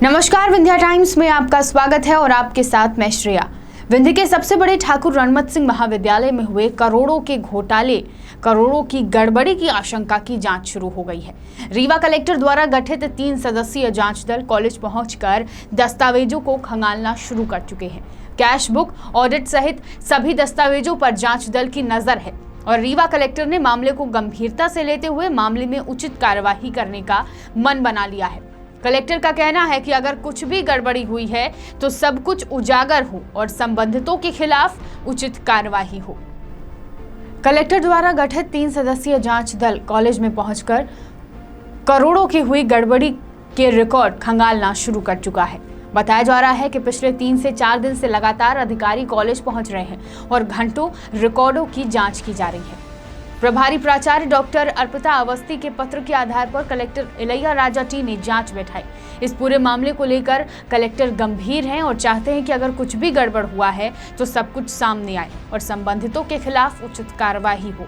नमस्कार, विंध्या टाइम्स में आपका स्वागत है और आपके साथ मैं श्रेया। विंध्य के सबसे बड़े ठाकुर रणमत सिंह महाविद्यालय में हुए करोड़ों के घोटाले, करोड़ों की गड़बड़ी की आशंका की जांच शुरू हो गई है। रीवा कलेक्टर द्वारा गठित 3 सदस्यीय जांच दल कॉलेज पहुंचकर दस्तावेजों को खंगालना शुरू कर चुके हैं। कैश बुक, ऑडिट सहित सभी दस्तावेजों पर जांच दल की नजर है और रीवा कलेक्टर ने मामले को गंभीरता से लेते हुए मामले में उचित कार्यवाही करने का मन बना लिया है। कलेक्टर का कहना है कि अगर कुछ भी गड़बड़ी हुई है तो सब कुछ उजागर हो और संबंधितों के खिलाफ उचित कार्यवाही हो। कलेक्टर द्वारा गठित 3 सदस्यीय जांच दल कॉलेज में पहुंचकर करोड़ों की हुई गड़बड़ी के रिकॉर्ड खंगालना शुरू कर चुका है। बताया जा रहा है कि पिछले 3 से 4 दिन से लगातार अधिकारी कॉलेज पहुंच रहे हैं और घंटों रिकॉर्डों की जांच की जा रही है। प्रभारी प्राचार्य डॉक्टर अर्पिता अवस्थी के पत्र के आधार पर कलेक्टर इलैया राजा टी ने जांच बैठाई। इस पूरे मामले को लेकर कलेक्टर गंभीर हैं और चाहते हैं कि अगर कुछ भी गड़बड़ हुआ है तो सब कुछ सामने आए और संबंधितों के खिलाफ उचित कार्यवाही हो।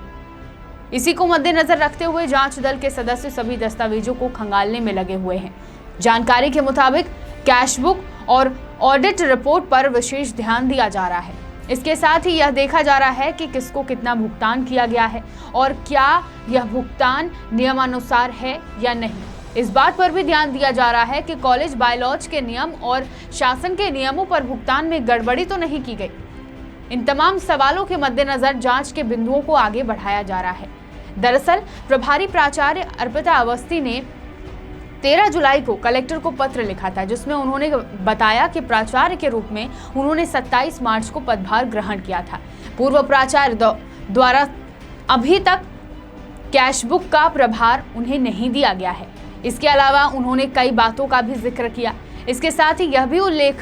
इसी को मद्देनजर रखते हुए जांच दल के सदस्य सभी दस्तावेजों को खंगालने में लगे हुए हैं। जानकारी के मुताबिक कैश बुक और ऑडिट रिपोर्ट पर विशेष ध्यान दिया जा रहा है। इसके साथ ही यह देखा जा रहा है कि किसको कितना भुगतान किया गया है और क्या यह भुगतान नियमानुसार है या नहीं। इस बात पर भी ध्यान दिया जा रहा है कि कॉलेज बायलॉज के नियम और शासन के नियमों पर भुगतान में गड़बड़ी तो नहीं की गई। इन तमाम सवालों के मद्देनजर जांच के बिंदुओं को आगे बढ़ाया जा रहा है। दरअसल प्रभारी प्राचार्य अर्पिता अवस्थी ने 13 जुलाई को कलेक्टर को पत्र लिखा था, जिसमें उन्होंने बताया कि प्राचार्य के रूप में उन्होंने 27 मार्च को पदभार ग्रहण किया था। पूर्व प्राचार्य द्वारा अभी तक कैश बुक का प्रभार उन्हें नहीं दिया गया है। इसके अलावा उन्होंने कई बातों का भी जिक्र किया। इसके साथ ही यह भी उल्लेख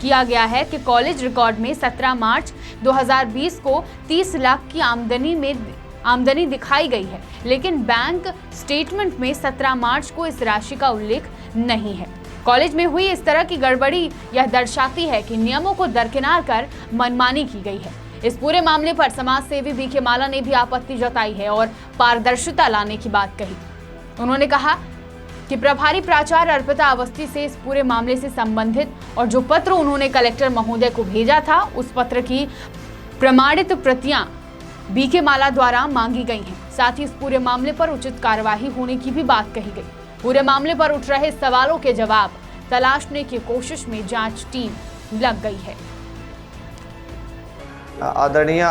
किया गया है कि कॉलेज रिकॉर्ड में 17 मार्च 2020 को 30 लाख की आमदनी दिखाई गई है, लेकिन बैंक स्टेटमेंट में 17 मार्च को इस राशि का उल्लेख नहीं है। कॉलेज में हुई इस तरह की गड़बड़ी यह दर्शाती है कि नियमों को दरकिनार कर मनमानी की गई है। इस पूरे मामले पर समाज सेवी बीके माला ने भी आपत्ति जताई है और पारदर्शिता लाने की बात कही। उन्होंने कहा कि प्रभारी प्राचार्य अर्पिता अवस्थी से इस पूरे मामले से संबंधित और जो पत्र उन्होंने कलेक्टर महोदय को भेजा था, उस पत्र की प्रमाणित प्रतियां बीके माला द्वारा मांगी गई हैं। साथ ही इस पूरे मामले पर उचित कार्यवाही होने की भी बात कही गई। पूरे मामले पर उठ रहे सवालों के जवाब तलाशने की कोशिश में जांच टीम लग गई है। आदरणीय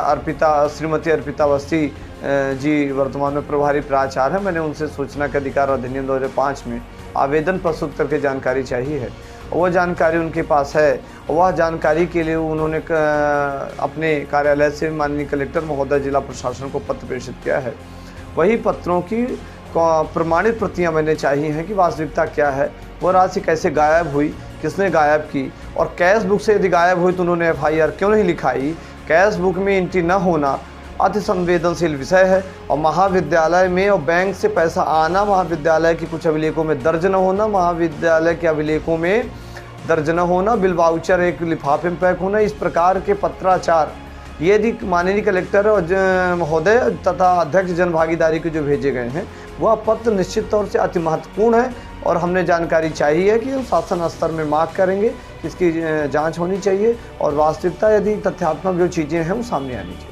श्रीमती अर्पिता अवस्थी जी वर्तमान में प्रभारी प्राचार्य है। मैंने उनसे सूचना के अधिकार अधिनियम 2005 में आवेदन प्रस्तुत करके जानकारी चाहिए है। वह जानकारी उनके पास है। वह जानकारी के लिए उन्होंने अपने कार्यालय से माननीय कलेक्टर महोदय जिला प्रशासन को पत्र प्रेषित किया है। वही पत्रों की प्रमाणित प्रतियां मैंने चाहिए हैं कि वास्तविकता क्या है, वह राशि कैसे गायब हुई, किसने गायब की, और कैश बुक से यदि गायब हुई तो उन्होंने FIR क्यों नहीं लिखाई। कैश बुक में एंट्री न होना अति संवेदनशील विषय है और महाविद्यालय में और बैंक से पैसा आना, महाविद्यालय की कुछ अभिलेखों में दर्ज न होना, महाविद्यालय के अभिलेखों में दर्ज न होना, बिल वाउचर एक लिफाफे में पैक होना, इस प्रकार के पत्राचार यदि माननीय कलेक्टर और महोदय तथा अध्यक्ष जनभागीदारी के जो भेजे गए हैं, वह पत्र निश्चित तौर से अति महत्वपूर्ण है और हमने जानकारी चाहिए है कि शासन स्तर में मांग करेंगे, इसकी जांच होनी चाहिए और वास्तविकता यदि तथ्यात्मक जो चीज़ें हैं वो सामने आनी चाहिए।